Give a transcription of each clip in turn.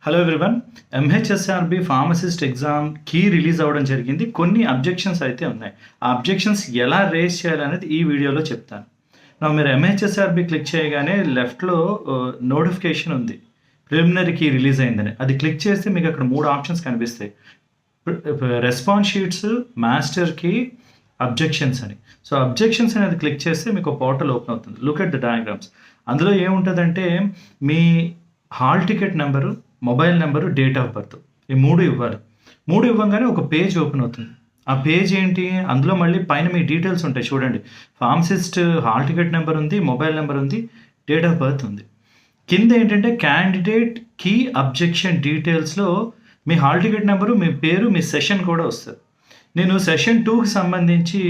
Hello everyone. MHSRB pharmacist exam key release అవ్వడం జరిగింది. కొన్ని అబ్జెక్షన్స్ అయితే ఉన్నాయి. ఆ అబ్జెక్షన్స్ ఎలా రేస్ చేయాలనేది ఈ వీడియోలో చెప్తాను. మీరు ఎంహెచ్ఎస్ఆర్బి క్లిక్ చేయగానే లెఫ్ట్లో నోటిఫికేషన్ ఉంది, ప్రిలిమినరీ కీ రిలీజ్ అయిందని. అది క్లిక్ చేస్తే మీకు అక్కడ 3 ఆప్షన్స్ కనిపిస్తాయి: response sheets, master key, objections అని. సో అబ్జెక్షన్స్ అనేది క్లిక్ చేస్తే మీకు పోర్టల్ ఓపెన్ అవుతుంది. Look at the diagrams. అందులో ఏముంటుందంటే మీ hall ticket number, mobile number, date of birth, ఈ 3 ఇవ్వాలి. 3 ఇవ్వగానే ఒక పేజ్ ఓపెన్ అవుతుంది. ఆ పేజ్ ఏంటి? అందులో మళ్ళీ పైన మీ డీటెయిల్స్ ఉంటాయి చూడండి. ఫార్మసిస్ట్ హాల్ టికెట్ నెంబర్ ఉంది, మొబైల్ నెంబర్ ఉంది, డేట్ ఆఫ్ బర్త్ ఉంది. కింద ఏంటంటే క్యాండిడేట్ కీ అబ్జెక్షన్ డీటెయిల్స్లో మీ హాల్ టికెట్ నెంబరు, మీ పేరు, మీ సెషన్ కూడా వస్తుంది. నేను సెషన్ 2కి సంబంధించి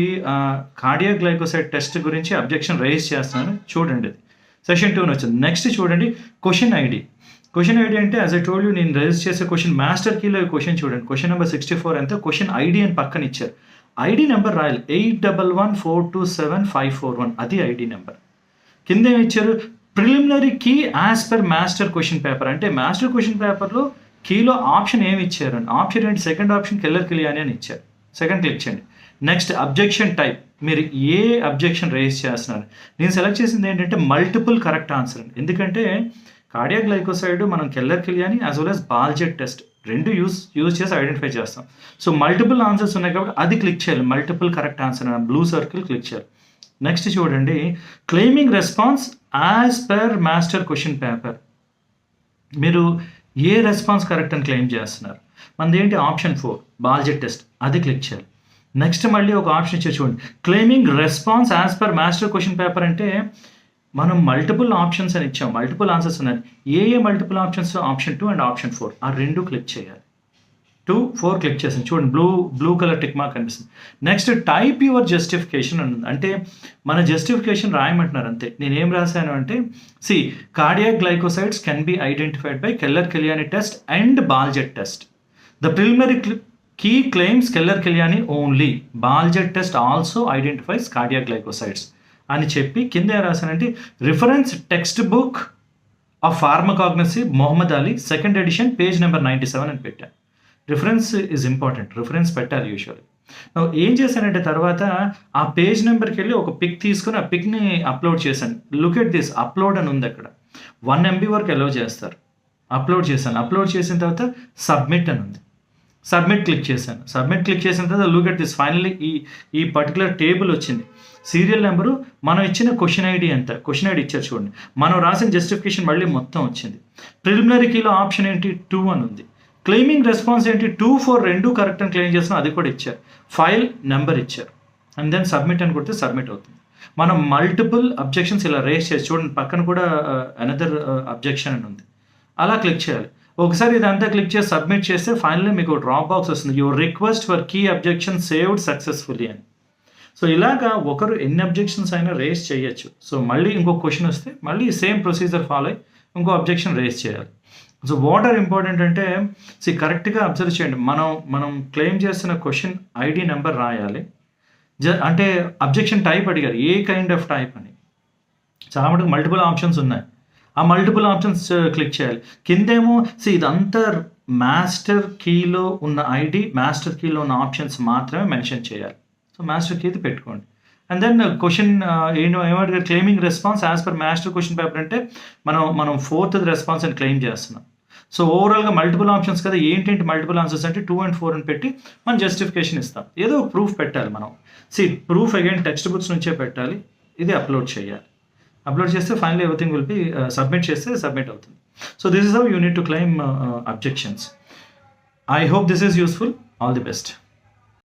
కార్డియాక్ గ్లైకోసైడ్ టెస్ట్ గురించి అబ్జెక్షన్ రైజ్ చేస్తున్నాను. చూడండి, అది సెషన్ 2 వచ్చింది. నెక్స్ట్ చూడండి, క్వశ్చన్ ఐడి. క్వశ్చన్ ఐడి అంటే యాజ్ ఐ టోల్డ్ యూ, నేను రైజ్ చేసే క్వశ్చన్ మాస్టర్ కీలో క్వశ్చన్ చూడండి. క్వశ్చన్ నెంబర్ 64 ఎంత, క్వశ్చన్ ఐడి అని పక్కన ఇచ్చారు. ఐడి నెంబర్ రాయాలి, 8114275541, అది ఐడి నెంబర్. కింద ఏమి ఇచ్చారు? Preliminary key as per master question paper. అంటే మాస్టర్ క్వశ్చన్ పేపర్లో కీలో ఆప్షన్ ఏమి ఇచ్చారు అని. ఆప్షన్ ఏంటి? సెకండ్ ఆప్షన్ కెల్లర్ కిలియాని అని ఇచ్చారు. సెకండ్ క్లిక్ చేయండి. నెక్స్ట్ అబ్జెక్షన్ టైప్, మీరు ఏ అబ్జెక్షన్ రేజ్ చేస్తున్నారు. నేను సెలెక్ట్ చేసింది ఏంటంటే మల్టిపుల్ కరెక్ట్ ఆన్సర్ అని. ఎందుకంటే కార్డియాక్ గ్లైకోసైడ్ మనం Keller Kiliani as well as Baljet test రెండు యూజ్ చేసి ఐడెంటిఫై చేస్తాం. సో మల్టిపుల్ ఆన్సర్స్ ఉన్నాయి కాబట్టి అది క్లిక్ చేయాలి. మల్టిపుల్ కరెక్ట్ ఆన్సర్ అని బ్లూ సర్కిల్ క్లిక్ చేయాలి. నెక్స్ట్ చూడండి, claiming response as per master question paper. మీరు ఏ రెస్పాన్స్ కరెక్ట్ అని క్లెయిమ్ చేస్తున్నారు. మనది ఏంటి? ఆప్షన్ 4 బాల్జెట్ టెస్ట్, అది క్లిక్ చేయాలి. నెక్స్ట్ మళ్ళీ ఒక ఆప్షన్ ఇచ్చారు చూడండి, claiming response as per master question paper. అంటే మనం మల్టిపుల్ ఆప్షన్స్ అని ఇచ్చాం, మల్టిపుల్ ఆన్సర్స్ ఉన్నాయి. ఏ multiple options? Option 2 and option 4, ఆ 2 క్లిక్ చేయాలి. 2, 4 క్లిక్ చేసింది చూడండి, బ్లూ కలర్ టిక్ మార్క్ కనిపిస్తుంది. నెక్స్ట్ టైప్ యువర్ జస్టిఫికేషన్ అని ఉంది. అంటే మన జస్టిఫికేషన్ రాయమంటున్నారు అంతే. నేను ఏం రాశాను అంటే, cardiac glycosides can be identified by Keller Kiliani test and Baljet test. The preliminary key claims Keller Kiliani only. Baljet test also identifies cardiac glycosides అని చెప్పి కింద రాశానంటే reference textbook of pharmacognosy Mohammed Ali, second edition, page number 97 అని పెట్టాను. Reference is important, reference పెట్టాలి usually. ఏం చేశానంటే తర్వాత ఆ పేజ్ నెంబర్కి వెళ్ళి ఒక పిక్ తీసుకుని ఆ పిక్ని అప్లోడ్ చేశాను. లుక్ ఎట్ దిస్, అప్లోడ్ అని ఉంది అక్కడ. 1 MB వరకు అలౌ చేస్తారు. అప్లోడ్ చేశాను. అప్లోడ్ చేసిన తర్వాత సబ్మిట్ అని ఉంది. సబ్మిట్ క్లిక్ చేశాను. సబ్మిట్ క్లిక్ చేసిన తర్వాత లుక్ ఎట్ దిస్, ఫైనల్లీ ఈ పర్టికులర్ టేబుల్ వచ్చింది. సీరియల్ నెంబరు, మనం ఇచ్చిన క్వశ్చన్ ఐడి ఎంత, క్వశ్చన్ ఐడి ఇచ్చారు చూడండి. మనం రాసిన జస్టిఫికేషన్ మళ్ళీ మొత్తం వచ్చింది. ప్రిలిమినరీ కీలో ఆప్షన్ ఏంటి? 2 అని ఉంది. క్లెయిమింగ్ రెస్పాన్స్ ఏంటి? 2, 4 రెండు కరెక్ట్ అని క్లెయిమ్ చేస్తున్నాం, అది కూడా ఇచ్చారు. ఫైల్ నెంబర్ ఇచ్చారు. అండ్ దెన్ సబ్మిట్ అని కొడితే సబ్మిట్ అవుతుంది. మనం మల్టిపుల్ అబ్జెక్షన్స్ ఇలా రేస్ చేసి చూడండి, పక్కన కూడా అనదర్ అబ్జెక్షన్ అని ఉంది, అలా క్లిక్ చేయాలి. ఒకసారి ఇదంతా క్లిక్ చేసి సబ్మిట్ చేస్తే ఫైనల్లీ మీకు డ్రాప్ బాక్స్ వస్తుంది, your request for key objection saved successfully అని. సో ఇలాగా ఒకరు ఎన్ని అబ్జెక్షన్స్ అయినా రేస్ చేయొచ్చు. సో మళ్ళీ ఇంకో క్వశ్చన్ వస్తే మళ్ళీ సేమ్ ప్రొసీజర్ ఫాలో అయ్యి ఇంకో అబ్జెక్షన్ రేస్ చేయాలి. సో వాట్ ఆర్ ఇంపార్టెంట్ అంటే కరెక్ట్గా అబ్జర్వ్ చేయండి. మనం క్లెయిమ్ చేస్తున్న క్వశ్చన్ ఐడి నెంబర్ రాయాలి. అంటే అబ్జెక్షన్ టైప్ అడిగారు, ఏ కైండ్ ఆఫ్ టైప్ అని. చాలా మటుకు మల్టిపుల్ ఆప్షన్స్ ఉన్నాయి, ఆ మల్టిపుల్ ఆప్షన్స్ క్లిక్ చేయాలి. కిందేమో ఇదంతా మాస్టర్ కీలో ఉన్న ఐడి, మాస్టర్ కీలో ఉన్న ఆప్షన్స్ మాత్రమే మెన్షన్ చేయాలి. సో మాస్టర్ కీది పెట్టుకోండి. అండ్ దెన్ క్వశ్చన్ ఏమంటారు? Claiming response as per master question paper. అంటే మనం 4th రెస్పాన్స్ అని క్లెయిమ్ చేస్తున్నాం. సో ఓవరాల్గా మల్టిపుల్ ఆప్షన్స్ కదా, ఏంటంటే మల్టిపుల్ ఆన్సర్స్ అంటే 2 and 4 అని పెట్టి మనం జస్టిఫికేషన్ ఇస్తాం. ఏదో ఒక ప్రూఫ్ పెట్టాలి మనం. ప్రూఫ్ అగైన్ టెక్స్ట్ బుక్స్ నుంచే పెట్టాలి. ఇది అప్లోడ్ చేయాలి. అప్లోడ్ చేస్తే finally everything will be submit చేస్తే సబ్మిట్ అవుతుంది. So this is how you need to claim objections. I hope this is useful. All the best.